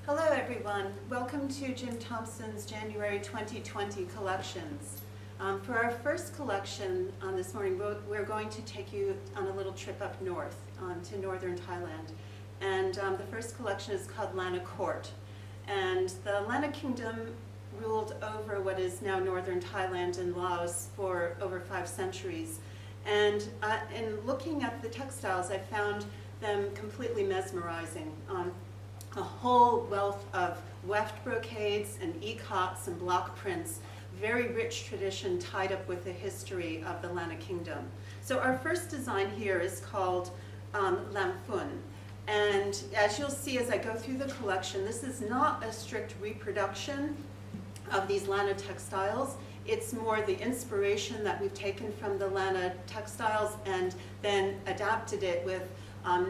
Hello everyone, welcome to JimThompson's January 2020 collections. For our first collection this morning, we're going to take you on a little trip up north to northern Thailand. And the first collection is called Lanna Court. And the Lanna Kingdom ruled over what is now northern Thailand and Laos for over 5 centuries. And in looking at the textiles, I found them completely mesmerizing. A whole wealth of weft brocades and ikats and block prints, very rich tradition tied up with the history of the Lanna Kingdom. So our first design here is called Lam Phun. And as you'll see as I go through the collection, this is not a strict reproduction of these Lanna textiles. It's more the inspiration that we've taken from the Lanna textiles and then adapted it with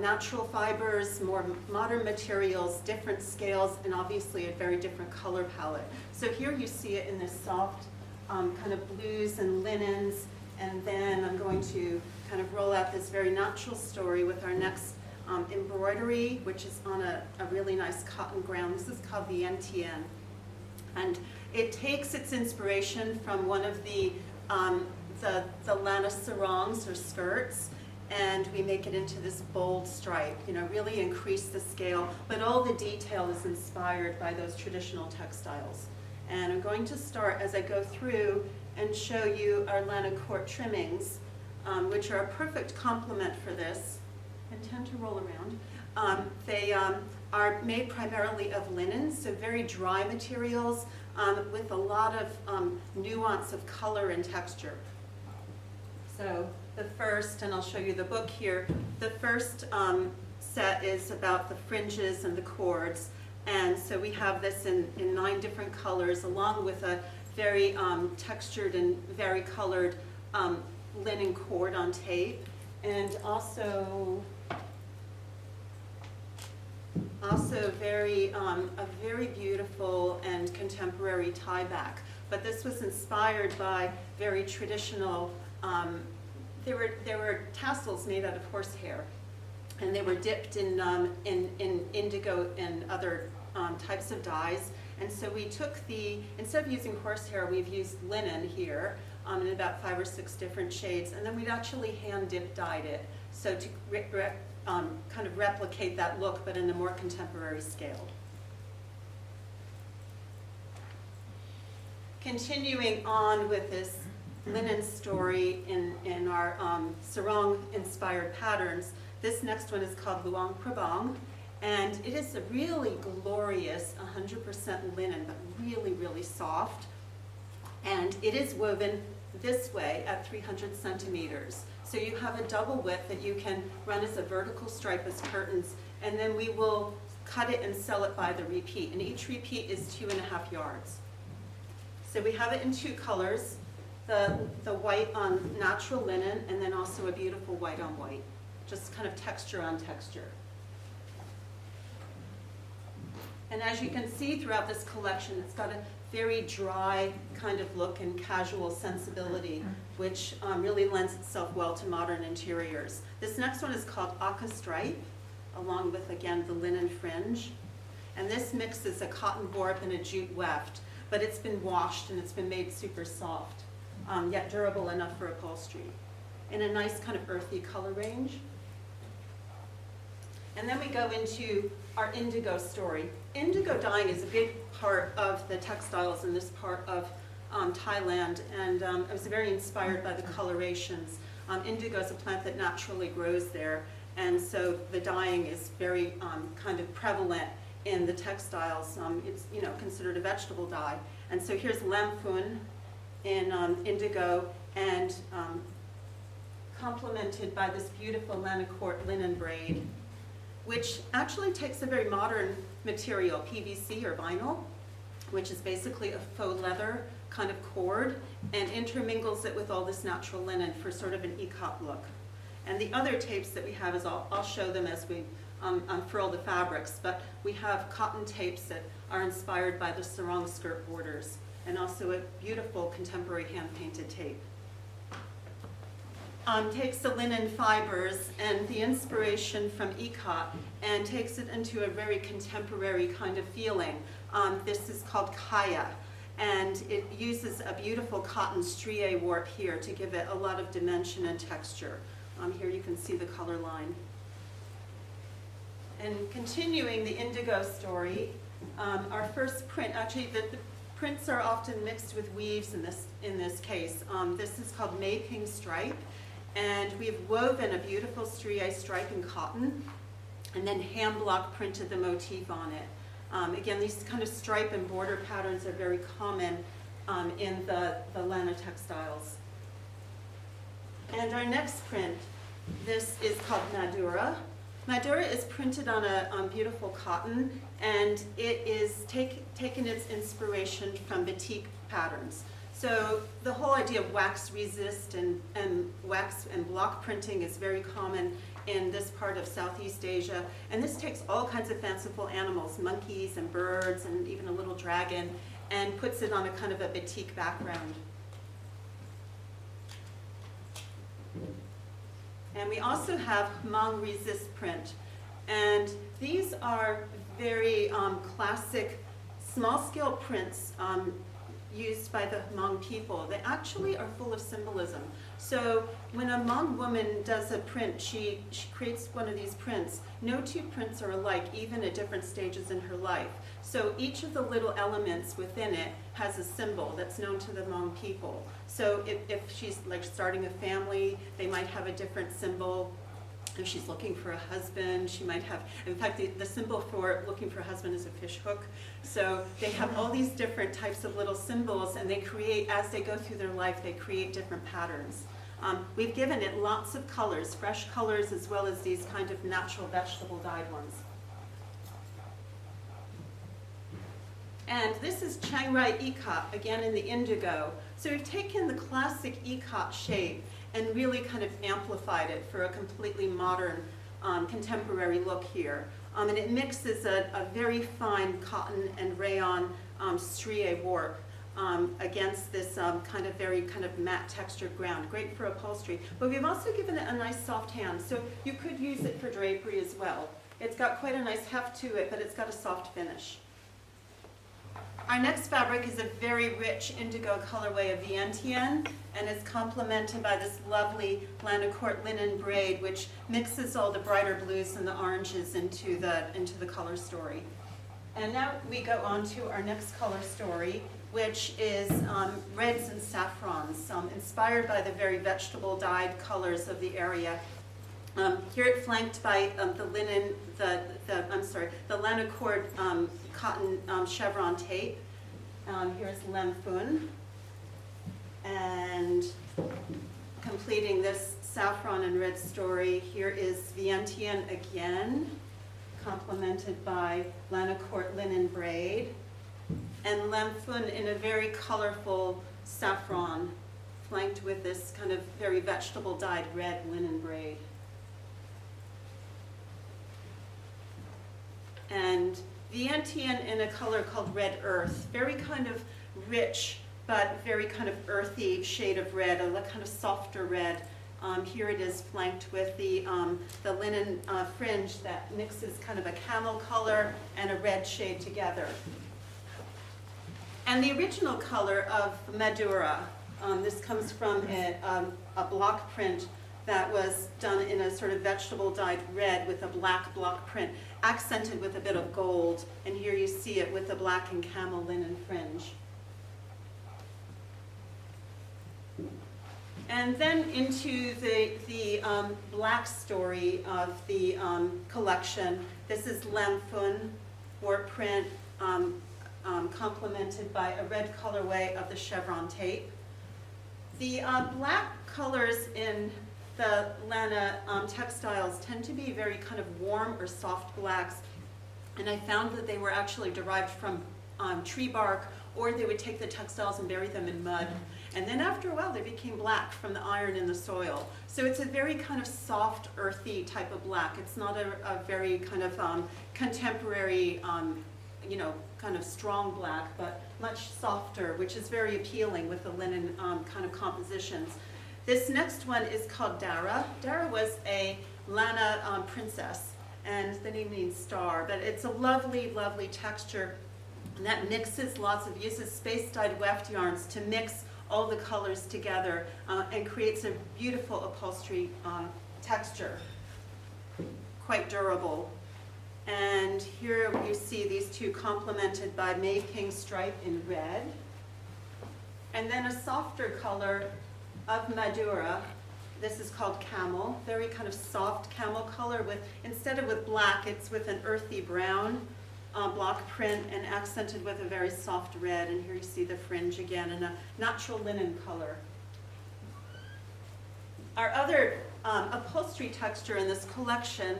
natural fibers, more modern materials, different scales, and obviously a very different color palette. So here you see it in this soft kind of blues and linens, and then I'm going to kind of roll out this very natural story with our next embroidery, which is on a really nice cotton ground. This is called the NTN. And it takes its inspiration from one of the Lanna sarongs or skirts, and we make it into this bold stripe, really increase the scale, but all the detail is inspired by those traditional textiles. And I'm going to start as I go through and show you our Lanna Court trimmings, which are a perfect complement for this, and tend to roll around. They are made primarily of linen, so very dry materials with a lot of nuance of color and texture. So the first, and I'll show you the book here, the first set is about the fringes and the cords. And so we have this in 9 different colors, along with a very textured and varicolored linen cord on tape. And also a very beautiful and contemporary tie back. But this was inspired by very traditional, there were tassels made out of horsehair, and they were dipped in indigo and other types of dyes. And so we took instead of using horsehair, we've used linen here in about 5 or 6 different shades, and then we'd actually hand dip dyed it, so to kind of replicate that look, but in a more contemporary scale. Continuing on with this linen story in our sarong-inspired patterns, this next one is called Luang Prabang, and it is a really glorious 100% linen, but really, really soft. And it is woven this way at 300 centimeters. So you have a double width that you can run as a vertical stripe as curtains, and then we will cut it and sell it by the repeat. And each repeat is 2.5 yards. So we have it in 2 colors, the white on natural linen, and then also a beautiful white on white, just kind of texture on texture. And as you can see throughout this collection, it's got a very dry kind of look and casual sensibility, which really lends itself well to modern interiors. This next one is called Aka Stripe, along with, again, the linen fringe. And this mixes a cotton warp and a jute weft, but it's been washed and it's been made super soft, yet durable enough for upholstery, in a nice kind of earthy color range. And then we go into our indigo story. Indigo dyeing is a big part of the textiles in this part of Thailand, and I was very inspired by the colorations. Indigo is a plant that naturally grows there, and so the dyeing is very kind of prevalent in the textiles. It's considered a vegetable dye. And so here's Lam Phun in indigo, and complemented by this beautiful Lanna Court linen braid, which actually takes a very modern material, PVC or vinyl, which is basically a faux leather kind of cord, and intermingles it with all this natural linen for sort of an ikat look. And the other tapes that we have is, I'll show them as we unfurl the fabrics, but we have cotton tapes that are inspired by the sarong skirt borders, and also a beautiful contemporary hand-painted tape. takes the linen fibers and the inspiration from ikat and takes it into a very contemporary kind of feeling. This is called kaya, and it uses a beautiful cotton strié warp here to give it a lot of dimension and texture. Here you can see the color line. And continuing the indigo story, our first print, actually the prints are often mixed with weaves in this case. This is called Mayping Stripe, and we've woven a beautiful strié stripe in cotton and then hand block printed the motif on it. Again, these kind of stripe and border patterns are very common in the Lana textiles. And our next print, this is called Madura. Madura is printed on a beautiful cotton, and it is taken its inspiration from batik patterns. So the whole idea of wax resist and wax and block printing is very common in this part of Southeast Asia. And this takes all kinds of fanciful animals, monkeys and birds and even a little dragon, and puts it on a kind of a batik background. And we also have Hmong resist print. And these are very classic small-scale prints used by the Hmong people. They actually are full of symbolism. So when a Hmong woman does a print, she creates one of these prints. No two prints are alike, even at different stages in her life. So each of the little elements within it has a symbol that's known to the Hmong people. So if she's like starting a family, they might have a different symbol. If she's looking for a husband, she might have, in fact, the symbol for looking for a husband is a fish hook. So they have all these different types of little symbols, and they create, as they go through their life, they create different patterns. We've given it lots of colors, fresh colors, as well as these kind of natural vegetable dyed ones. And this is Chiang Rai ikat, again in the indigo. So we've taken the classic ikat shape and really kind of amplified it for a completely modern, contemporary look here. And it mixes a very fine cotton and rayon strié warp against this kind of matte textured ground. Great for upholstery. But we've also given it a nice soft hand, so you could use it for drapery as well. It's got quite a nice heft to it, but it's got a soft finish. Our next fabric is a very rich indigo colorway of Vientiane, and it's complemented by this lovely Lanacourt linen braid, which mixes all the brighter blues and the oranges into the color story. And now we go on to our next color story, which is reds and saffrons, inspired by the very vegetable dyed colors of the area. Here it's flanked by the Lanacourt cotton chevron tape. Here's Lem Phuon. And completing this saffron and red story, here is Vientiane again, complemented by Lanacourt linen braid. And Lem Phuon in a very colorful saffron, flanked with this kind of very vegetable dyed red linen braid. And Vientiane in a color called Red Earth, very kind of rich, but very kind of earthy shade of red, a kind of softer red. Here it is flanked with the linen fringe that mixes kind of a camel color and a red shade together. And the original color of Madura, this comes from a block print that was done in a sort of vegetable dyed red with a black block print, accented with a bit of gold. And here you see it with the black and camel linen fringe. And then into the black story of the collection. This is Lem Phuon warp print, complemented by a red colorway of the chevron tape. The black colors in the Lana textiles tend to be very kind of warm or soft blacks, and I found that they were actually derived from tree bark, or they would take the textiles and bury them in mud. And then after a while, they became black from the iron in the soil. So it's a very kind of soft, earthy type of black. It's not a very kind of contemporary, kind of strong black, but much softer, which is very appealing with the linen kind of compositions. This next one is called Dara. Dara was a Lana princess, and the name means star, but it's a lovely, lovely texture that uses space-dyed weft yarns to mix all the colors together and creates a beautiful upholstery texture, quite durable. And here you see these two complemented by May-Ping stripe in red. And then a softer color of Madura. This is called Camel, very kind of soft camel color with, instead of with black, it's with an earthy brown block print and accented with a very soft red. And here you see the fringe again in a natural linen color. Our other upholstery texture in this collection,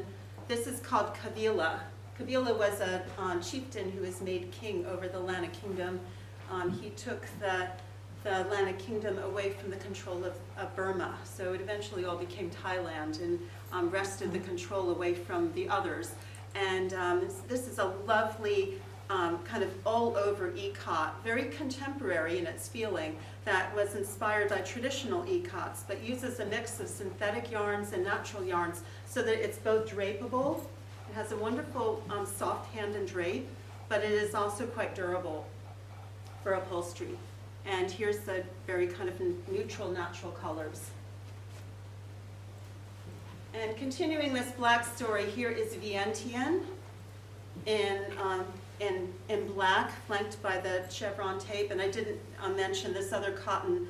this is called Kabila. Kabila was a chieftain who was made king over the Lana Kingdom. He took the Lana Kingdom away from the control of Burma. So it eventually all became Thailand and wrested the control away from the others. And this is a lovely kind of all-over ikat, very contemporary in its feeling, that was inspired by traditional ikats, but uses a mix of synthetic yarns and natural yarns so that it's both drapable. It has a wonderful soft hand and drape, but it is also quite durable for upholstery. And here's the very kind of neutral, natural colors. And continuing this black story, here is Vientiane in black, flanked by the chevron tape. And I didn't mention this other cotton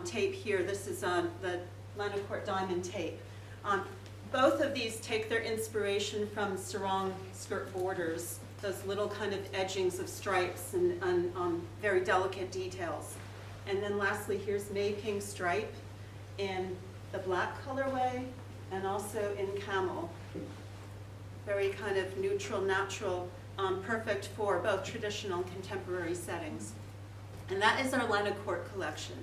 tape here. This is the Lana Court diamond tape. Both of these take their inspiration from sarong skirt borders, those little kind of edgings of stripes and very delicate details. And then lastly, here's May-Ping stripe in the black colorway and also in camel. Very kind of neutral, natural, perfect for both traditional and contemporary settings. And that is our Lana Court collection.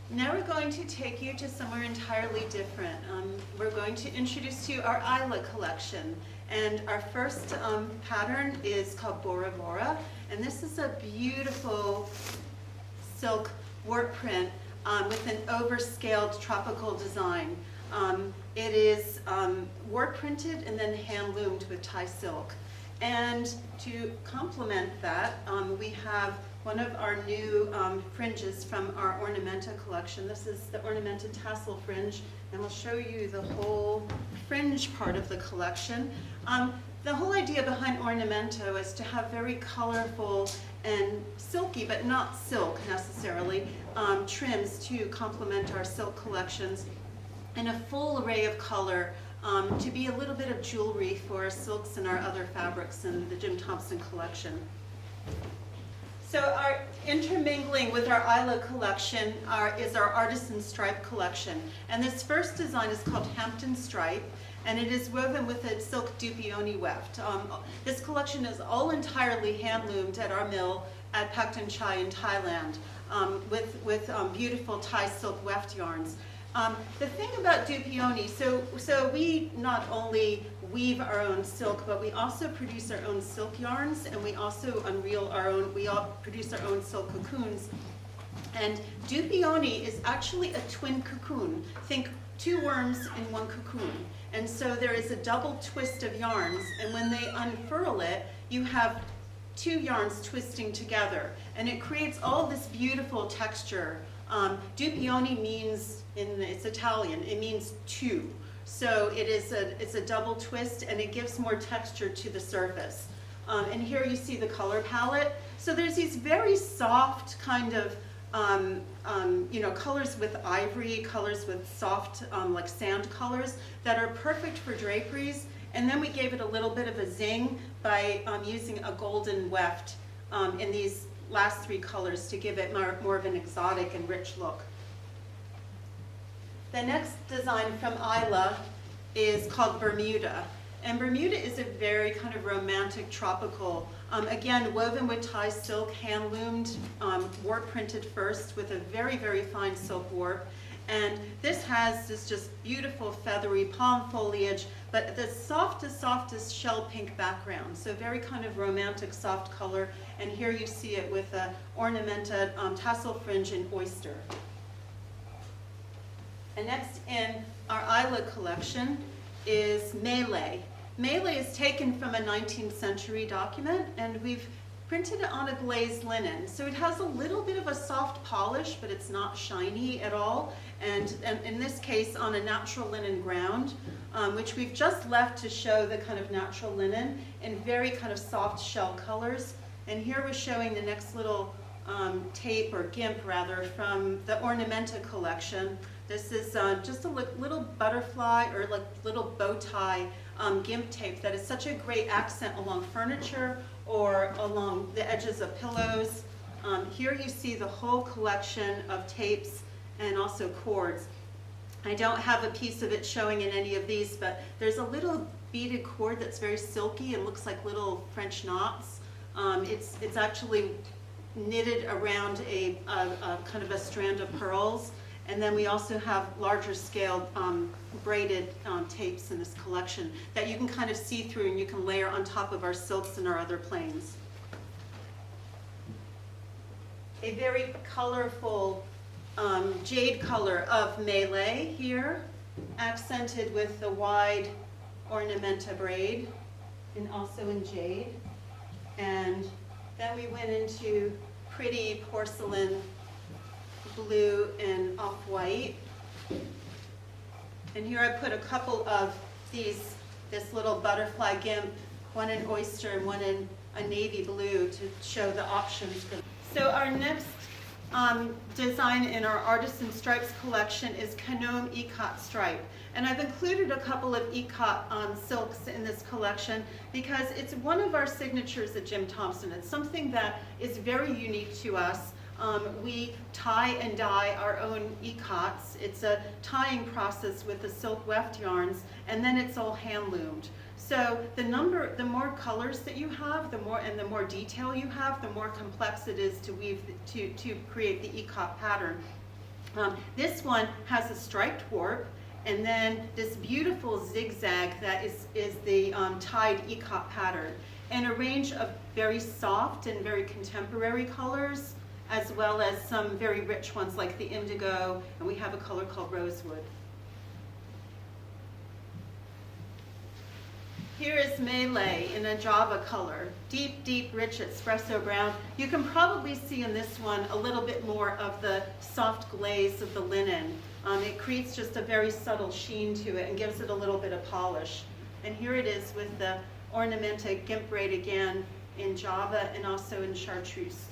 Now we're going to take you to somewhere entirely different. We're going to introduce to you our Isla collection. And our first pattern is called Bora Bora. And this is a beautiful silk warp print with an overscaled tropical design. It is warp printed and then hand loomed with Thai silk. And to complement that, we have one of our new fringes from our Ornamenta collection. This is the ornamented tassel fringe, and we'll show you the whole fringe part of the collection. The whole idea behind Ornamento is to have very colorful and silky, but not silk necessarily, trims to complement our silk collections, and a full array of color to be a little bit of jewelry for silks and our other fabrics in the JimThompson collection. So our intermingling with our Isla collection is our artisan stripe collection. And this first design is called Hampton Stripe, and it is woven with a silk dupioni weft. This collection is all entirely hand-loomed at our mill at Paktan Chai in Thailand with beautiful Thai silk weft yarns. The thing about dupioni, so we not only weave our own silk, but we also produce our own silk yarns, and we also produce our own silk cocoons. And dupioni is actually a twin cocoon. Think 2 worms in 1 cocoon. And so there is a double twist of yarns, and when they unfurl it, you have 2 yarns twisting together, and it creates all this beautiful texture. Dupioni means, it's Italian, it means 2. So it's a double twist, and it gives more texture to the surface. And here you see the color palette. So there's these very soft kind of, colors with ivory, colors with soft, like sand colors that are perfect for draperies. And then we gave it a little bit of a zing by using a golden weft in these last 3 colors to give it more of an exotic and rich look. The next design from Isla is called Bermuda. And Bermuda is a very kind of romantic, tropical, again, woven with Thai silk, hand-loomed, warp printed first with a very, very fine silk warp. And this has this just beautiful feathery palm foliage, but the softest shell pink background. So very kind of romantic, soft color. And here you see it with a ornamented tassel fringe in oyster. And next in our Isla collection is Melee. Melee is taken from a 19th century document, and we've printed it on a glazed linen. So it has a little bit of a soft polish, but it's not shiny at all. And in this case, on a natural linen ground, which we've just left to show the kind of natural linen in very kind of soft shell colors. And here we're showing the next little tape, or GIMP rather, from the Ornamenta collection. This is just a little butterfly, or like little bow tie GIMP tape that is such a great accent along furniture or along the edges of pillows. Here you see the whole collection of tapes and also cords. I don't have a piece of it showing in any of these, but there's a little beaded cord that's very silky and looks like little French knots. It's actually knitted around a kind of a strand of pearls. And then we also have larger scale braided tapes in this collection that you can kind of see through, and you can layer on top of our silks and our other plains. A very colorful jade color of Melee here, accented with the wide Ornamenta braid, and also in jade. And then we went into pretty porcelain blue and off-white. And here I put a couple of this little butterfly GIMP, one in oyster and one in a navy blue, to show the options. So our next design in our Artisan Stripes collection is Canome Ikat Stripe. And I've included a couple of Ikat silks in this collection because it's one of our signatures at JimThompson. It's something that is very unique to us. We tie and dye our own ikats. It's a tying process with the silk weft yarns, and then it's all hand loomed. So the more colors that you have, the more detail you have, the more complex it is to weave to create the ikat pattern. This one has a striped warp, and then this beautiful zigzag that is the tied ikat pattern, and a range of very soft and very contemporary colors, as well as some very rich ones like the indigo, and we have a color called rosewood. Here is Melee in a Java color, deep, deep, rich espresso brown. You can probably see in this one a little bit more of the soft glaze of the linen. It creates just a very subtle sheen to it and gives it a little bit of polish. And here it is with the Ornamenta GIMP braid again in Java and also in chartreuse.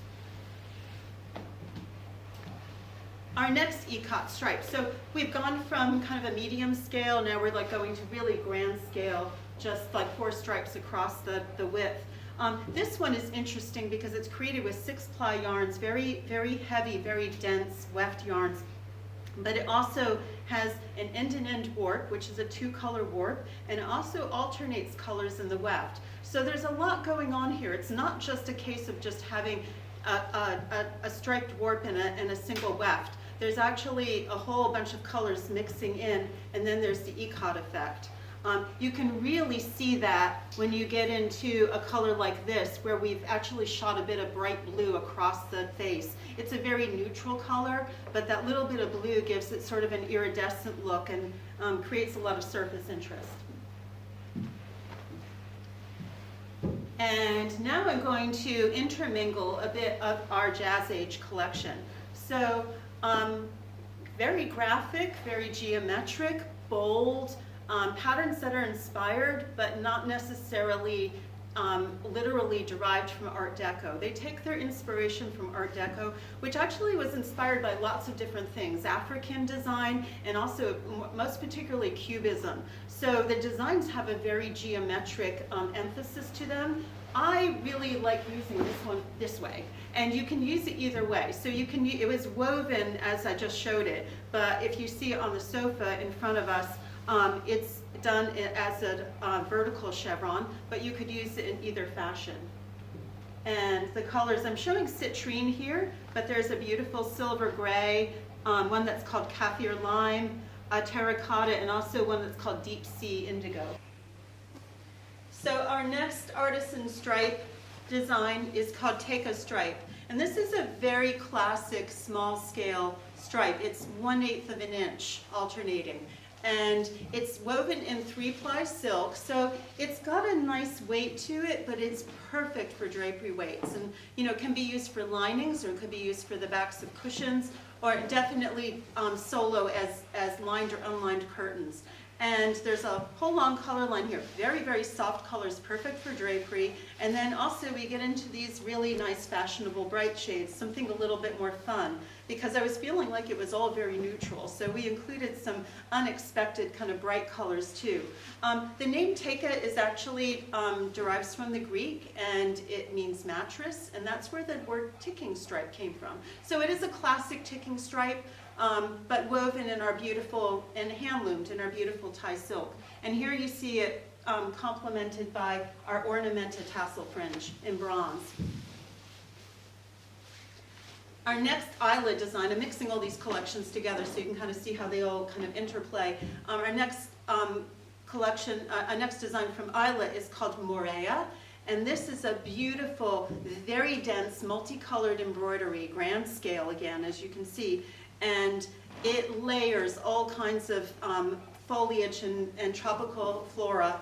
Our next ikat stripe. So we've gone from kind of a medium scale, now we're like going to really grand scale, just like 4 stripes across the width. This one is interesting because it's created with 6-ply yarns, very, very heavy, very dense weft yarns. But it also has an end-to-end warp, which is a 2-color warp, and it also alternates colors in the weft. So there's a lot going on here. It's not just a case of just having a striped warp and a single weft. There's actually a whole bunch of colors mixing in, and then there's the ikat effect. You can really see that when you get into a color like this, where we've actually shot a bit of bright blue across the face. It's a very neutral color, but that little bit of blue gives it sort of an iridescent look and creates a lot of surface interest. And now I'm going to intermingle a bit of our Jazz Age collection. So very graphic, very geometric, bold, patterns that are inspired but not necessarily literally derived from Art Deco. They take their inspiration from Art Deco, which actually was inspired by lots of different things, African design and also most particularly Cubism. So the designs have a very geometric emphasis to them. I really like using this one this way, and you can use it either way. So you can, it was woven as I just showed it, but if you see it on the sofa in front of us, it's done as a vertical chevron, but you could use it in either fashion. And the colors, I'm showing citrine here, but there's a beautiful silver gray, one that's called kaffir lime, terracotta, and also one that's called deep sea indigo. So our next artisan stripe design is called Take a Stripe. And this is a very classic small scale stripe. It's 1/8 of an inch alternating. And it's woven in 3-ply silk, so it's got a nice weight to it, but it's perfect for drapery weights. And it can be used for linings, or it could be used for the backs of cushions, or definitely solo as lined or unlined curtains. And there's a whole long color line here. Very, very soft colors, perfect for drapery. And then also we get into these really nice fashionable bright shades, something a little bit more fun, because I was feeling like it was all very neutral. So we included some unexpected kind of bright colors too. The name Teka is actually derives from the Greek, and it means mattress, and that's where the word ticking stripe came from. So it is a classic ticking stripe, but woven in our beautiful, and hand-loomed in our beautiful Thai silk. And here you see it complemented by our ornamented tassel fringe in bronze. Our next Isla design, I'm mixing all these collections together so you can kind of see how they all kind of interplay. Our next next design from Isla is called Morea. And this is a beautiful, very dense, multicolored embroidery, grand scale again, as you can see. And it layers all kinds of foliage and tropical flora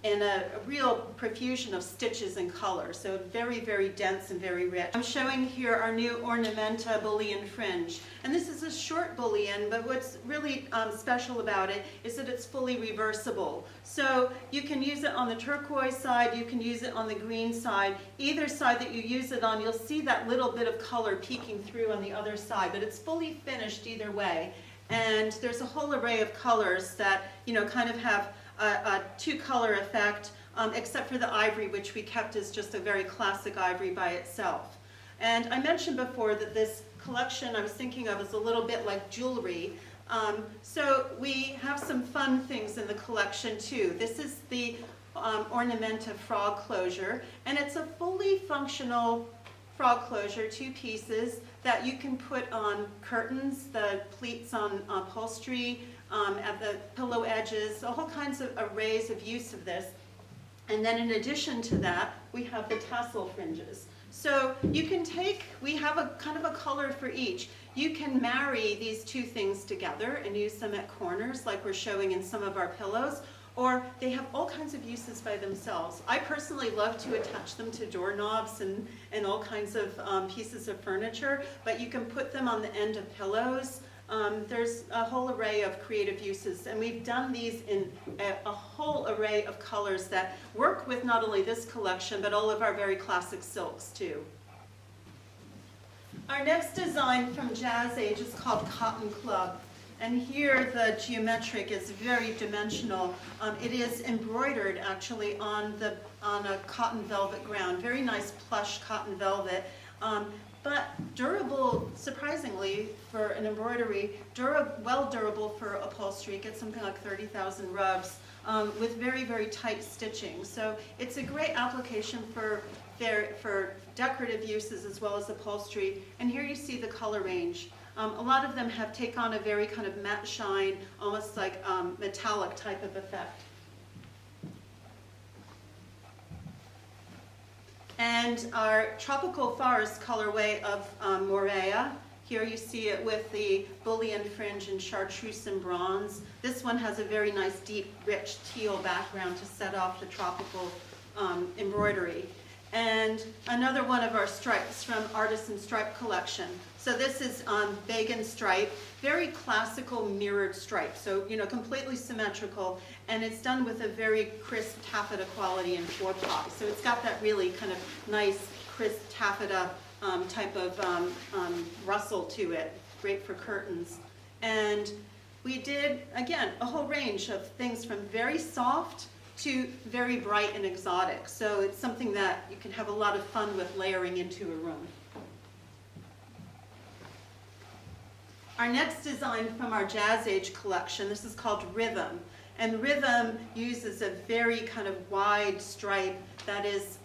and a real profusion of stitches and colors. So very, very dense and very rich. I'm showing here our new Ornamenta bullion fringe. And this is a short bullion, but what's really special about it is that it's fully reversible. So you can use it on the turquoise side, you can use it on the green side. Either side that you use it on, you'll see that little bit of color peeking through on the other side, but it's fully finished either way. And there's a whole array of colors that, kind of have a two-color effect, except for the ivory, which we kept as just a very classic ivory by itself. And I mentioned before that this collection I was thinking of is a little bit like jewelry. So we have some fun things in the collection too. This is the Ornamenta frog closure, and it's a fully functional frog closure, 2 pieces that you can put on curtains, the pleats on upholstery, at the pillow edges, all kinds of arrays of use of this. And then in addition to that, we have the tassel fringes. So you can we have a kind of a color for each. You can marry these 2 things together and use them at corners like we're showing in some of our pillows, or they have all kinds of uses by themselves. I personally love to attach them to doorknobs and all kinds of pieces of furniture, but you can put them on the end of pillows. There's a whole array of creative uses, and we've done these in a whole array of colors that work with not only this collection, but all of our very classic silks too. Our next design from Jazz Age is called Cotton Club. And here the geometric is very dimensional. It is embroidered actually on a cotton velvet ground, very nice plush cotton velvet. But durable, surprisingly, for an embroidery, well durable for upholstery. It gets something like 30,000 rubs with very, very tight stitching. So it's a great application for decorative uses as well as upholstery. And here you see the color range. A lot of them take on a very kind of matte shine, almost like metallic type of effect. And our tropical forest colorway of Morea, here you see it with the bullion fringe in chartreuse and bronze. This one has a very nice deep rich teal background to set off the tropical embroidery. And another one of our stripes from Artisan Stripe Collection. So this is Vegan stripe, very classical mirrored stripe, so completely symmetrical, and it's done with a very crisp taffeta quality in 4-ply. So it's got that really kind of nice crisp taffeta type of rustle to it, great for curtains. And we did, again, a whole range of things from very soft to very bright and exotic. So it's something that you can have a lot of fun with layering into a room. Our next design from our Jazz Age collection, this is called Rhythm. And Rhythm uses a very kind of wide stripe that is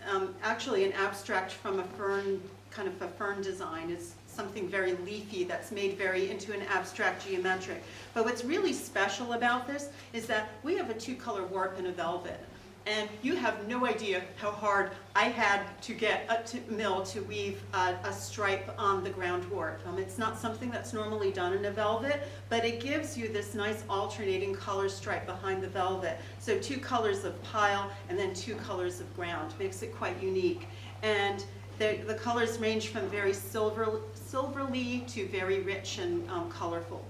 actually an abstract from a fern, kind of a fern design. It's something very leafy that's made into an abstract geometric. But what's really special about this is that we have a 2-color warp and a velvet. And you have no idea how hard I had to get up to mill to weave a stripe on the ground warp. It's not something that's normally done in a velvet, but it gives you this nice alternating color stripe behind the velvet. So 2 colors of pile and then 2 colors of ground. Makes it quite unique. And the colors range from very silverly to very rich and colorful.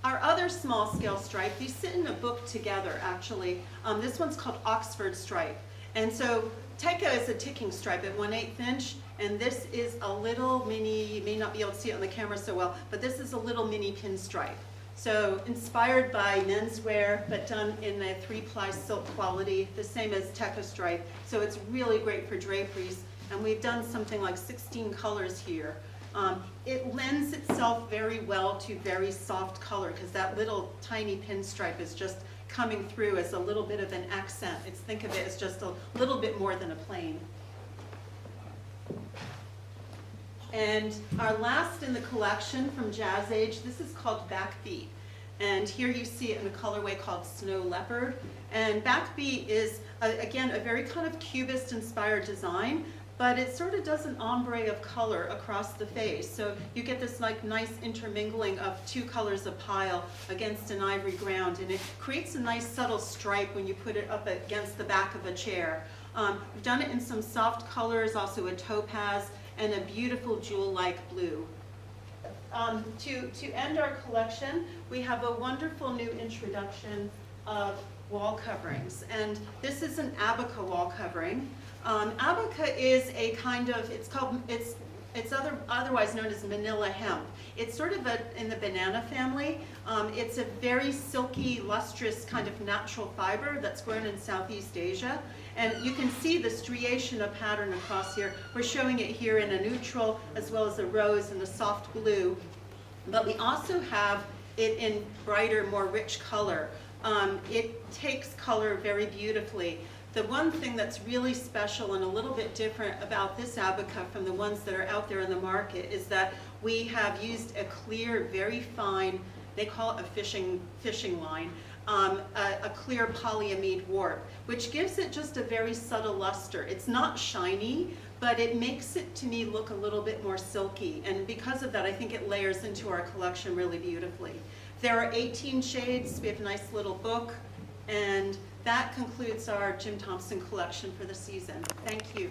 Our other small scale stripe, these sit in a book together actually. This one's called Oxford stripe. And so Teca is a ticking stripe at 1/8 inch, and this is a little mini, you may not be able to see it on the camera so well, but this is a little mini pinstripe. So inspired by menswear, but done in a 3-ply silk quality, the same as Teca stripe. So it's really great for draperies, and we've done something like 16 colors here. It lends itself very well to very soft color because that little tiny pinstripe is just coming through as a little bit of an accent. Think of it as just a little bit more than a plain. And our last in the collection from Jazz Age, this is called Backbeat. And here you see it in a colorway called Snow Leopard. And Backbeat is, again, a very kind of Cubist-inspired design, but it sort of does an ombre of color across the face. So you get this like nice intermingling of 2 colors of pile against an ivory ground, and it creates a nice subtle stripe when you put it up against the back of a chair. We've done it in some soft colors, also a topaz, and a beautiful jewel-like blue. To end our collection, we have a wonderful new introduction of wall coverings, and this is an abaca wall covering. Abaca is a kind of, it's otherwise known as manila hemp. It's sort of in the banana family. It's a very silky, lustrous kind of natural fiber that's grown in Southeast Asia. And you can see the striation of pattern across here. We're showing it here in a neutral as well as a rose and a soft blue. But we also have it in brighter, more rich color. It takes color very beautifully. The one thing that's really special and a little bit different about this abaca from the ones that are out there in the market is that we have used a clear, very fine, they call it a fishing line, a clear polyamide warp, which gives it just a very subtle luster. It's not shiny, but it makes it, to me, look a little bit more silky. And because of that, I think it layers into our collection really beautifully. There are 18 shades. We have a nice little book. And that concludes our Jim Thompson collection for the season. Thank you.